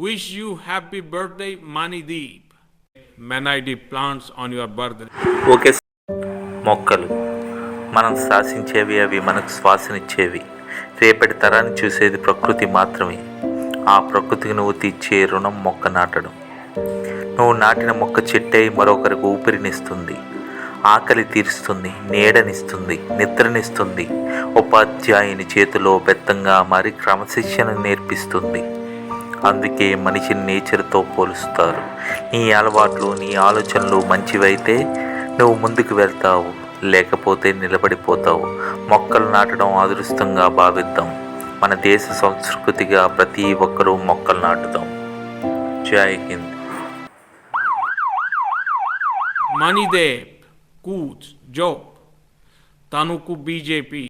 Wish you happy birthday, Manideep. Many plants on your birthday. Okay. మొక్కలు మనం శాసించేవి, అవి మనకు శ్వాసనిచ్చేవి. రేపటి తరాన్ని చూసేది ప్రకృతి మాత్రమే. ఆ ప్రకృతికి నువ్వు తీర్చే రుణం మొక్క నాటడం. నువ్వు నాటిన మొక్క చెట్టై మరొకరికి ఊపిరినిస్తుంది, ఆకలి తీరుస్తుంది, నీడనిస్తుంది, నిద్రనిస్తుంది. ఉపాధ్యాయుని చేతిలో బెత్తంగా మారి క్రమశిక్షణ నేర్పిస్తుంది. అందుకే మనిషిని నేచర్తో పోలుస్తారు. నీ అలవాట్లు, నీ ఆలోచనలు మంచివైతే నువ్వు ముందుకు వెళ్తావు, లేకపోతే నిలబడిపోతావు. మొక్కలు నాటడం అదృష్టంగా భావిద్దాం. మన దేశ సంస్కృతిగా ప్రతి ఒక్కరూ మొక్కలు నాటుదాం. జై Hind. Manideep, Coach, Job, Tanuku BJP.